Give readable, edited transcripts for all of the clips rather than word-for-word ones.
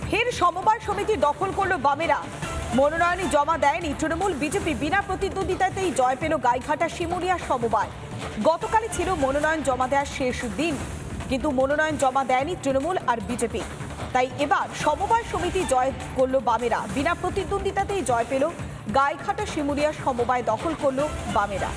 ফের সমবায় সমিতি দখল করল বামেরা। মনোনয়নে জমা দেয়নি তৃণমূল, বিজেপি বিনা প্রতিদ্বন্দ্বিতাতেই জয় পেল গাইঘাটা শিমুলিয়া সমবায়। গতকালই ছিল মনোনয়ন জমা দেওয়ার শেষ দিন, কিন্তু মনোনয়ন জমা দেয়নি তৃণমূল আর বিজেপি। তাই এবার সমবায় সমিতি জয় করল বামেরা, বিনা প্রতিদ্বন্দ্বিতাতেই জয় পেল গাইঘাটা শিমুলিয়া সমবায় দখল করল বামেরা।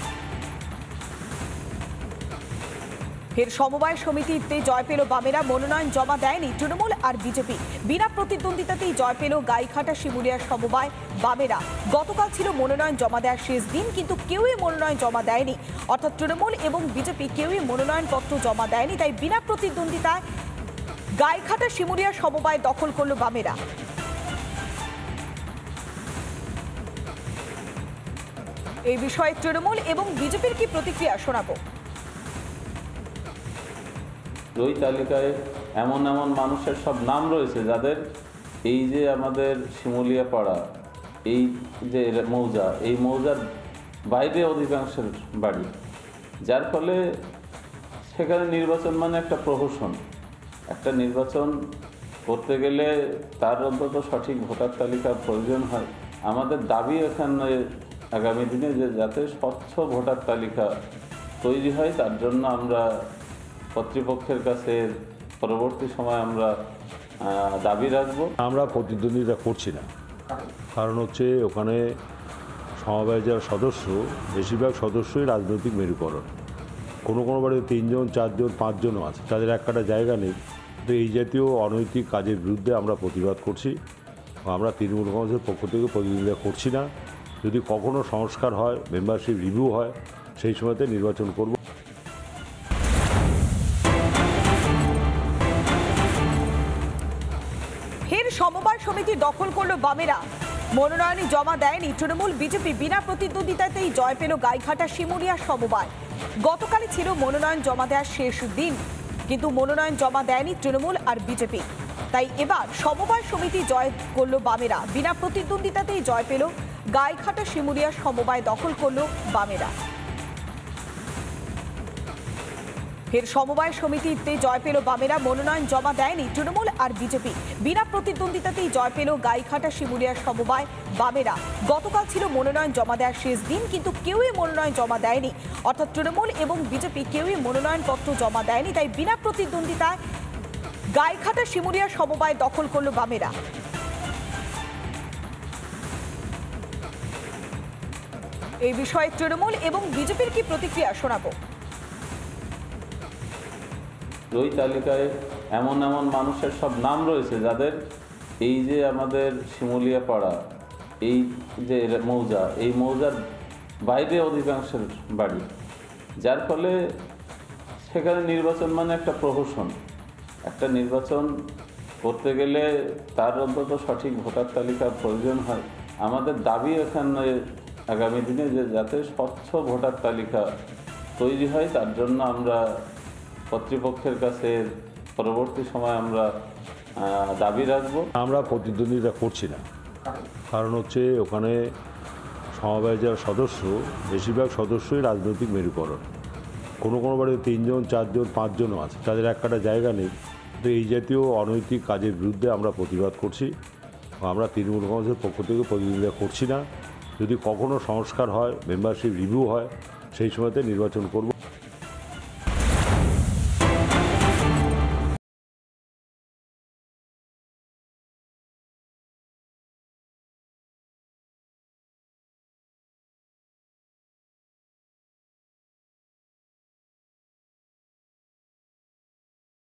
ফের সমবায় সমিতিতে জয় পেল বামেরা। মনোনয়ন জমা দেয়নি তৃণমূল আর বিজেপি, বিনা প্রতিদ্বন্দ্বিতাতেই জয় পেল গাইঘাটা শিমুলিয়ার সমবায় বামেরা। গতকাল ছিল মনোনয়ন জমা দেওয়ার শেষ দিন, কিন্তু কেউই মনোনয়ন জমা দেয়নি, অর্থাৎ তৃণমূল এবং বিজেপি কেউই মনোনয়নপত্র জমা দেয়নি। তাই বিনা প্রতিদ্বন্দ্বিতায় গাইঘাটা শিমুলিয়া সমবায় দখল করল বামেরা। এই বিষয়ে তৃণমূল এবং বিজেপির কি প্রতিক্রিয়া শোনাবো। ওই তালিকায় এমন এমন মানুষের সব নাম রয়েছে যাদের এই যে আমাদের শিমুলিয়া পাড়া, এই যে মৌজা, এই মৌজার বাইরে অধিকাংশের বাড়ি, যার ফলে সেখানে নির্বাচন মানে একটা প্রহসন। একটা নির্বাচন করতে গেলে তার অন্তত সঠিক ভোটার তালিকার প্রয়োজন হয়। আমাদের দাবি এখানে আগামী দিনে যে যাতে স্বচ্ছ ভোটার তালিকা তৈরি হয়, তার জন্য আমরা কর্তৃপক্ষের কাছে পরবর্তী সময় আমরা দাবি রাখব। আমরা প্রতিদ্বন্দ্বিতা করছি না, কারণ হচ্ছে ওখানে সমবায়ের যারা সদস্য, বেশিরভাগ সদস্যই রাজনৈতিক মেরুকরণ। কোনো কোনো বাড়িতে 3 জন 4 জন 5 জনও আছে, তাদের একটা জায়গা নেই। তো এই জাতীয় অনৈতিক কাজের বিরুদ্ধে আমরা প্রতিবাদ করছি। আমরা তৃণমূল কংগ্রেসের পক্ষ থেকে প্রতিদ্বন্দ্বিতা করছি না। যদি কখনো সংস্কার হয়, মেম্বারশিপ রিভিউ হয়, সেই সময়তে নির্বাচন করব। ফের সমবায় সমিতি দখল করল বামেরা। মনোনয়নে জমা দেয়নি তৃণমূল, বিজেপি বিনা প্রতিদ্বন্দ্বিতাতেই জয় পেল গাইঘাটা শিমুলিয়া সমবায়। গতকালই ছিল মনোনয়ন জমা দেওয়ার শেষ দিন, কিন্তু মনোনয়ন জমা দেয়নি তৃণমূল আর বিজেপি। তাই এবার সমবায় সমিতি জয় করল বামেরা, বিনা প্রতিদ্বন্দ্বিতাতেই জয় পেল গাইঘাটা শিমুলিয়া সমবায় দখল করল বামেরা। ফের সমবায় সমিতিতে জয় পেল বামেরা। মনোনয়ন জমা দেয়নি তৃণমূল আর বিজেপি, বিনা প্রতিদ্বন্দ্বিতাতেই জয় পেল গাইঘাটা শিমুলিয়ার সমবায় বামেরা। গতকাল ছিল মনোনয়ন জমা দেওয়ার শেষ দিন, কিন্তু কেউই মনোনয়ন জমা দেয়নি, অর্থাৎ তৃণমূল এবং বিজেপি কেউই মনোনয়নপত্র জমা দেয়নি। তাই বিনা প্রতিদ্বন্দ্বিতায় গাইঘাটা শিমুলিয়ার সমবায় দখল করল বামেরা। এই বিষয়ে তৃণমূল এবং বিজেপির কি প্রতিক্রিয়া শোনাবো। ওই তালিকায় এমন এমন মানুষের সব নাম রয়েছে যাদের এই যে আমাদের শিমুলিয়া পাড়া, এই যে মৌজা, এই মৌজার বাইরে অধিকাংশের বাড়ি, যার ফলে সেখানে নির্বাচন মানে একটা প্রহসন। একটা নির্বাচন করতে গেলে তার অন্তত সঠিক ভোটার তালিকার প্রয়োজন হয়। আমাদের দাবি এখানে আগামী দিনে যে যাতে স্বচ্ছ ভোটার তালিকা তৈরি হয়, তার জন্য আমরা কর্তৃপক্ষের কাছে পরবর্তী সময় আমরা দাবি রাখব। আমরা প্রতিদ্বন্দ্বিতা করছি না, কারণ হচ্ছে ওখানে সমবায়ের যারা সদস্য, বেশিরভাগ সদস্যই রাজনৈতিক মেরুকরণ। কোনো কোনো বাড়িতে 3 জন 4 জন 5 জনও আছে, তাদের একটা জায়গা নেই। তো এই জাতীয় অনৈতিক কাজের বিরুদ্ধে আমরা প্রতিবাদ করছি। আমরা তৃণমূল কংগ্রেসের পক্ষ থেকে প্রতিদ্বন্দ্বিতা করছি না। যদি কখনো সংস্কার হয়, মেম্বারশিপ রিভিউ হয়, সেই সময়তে নির্বাচন করব।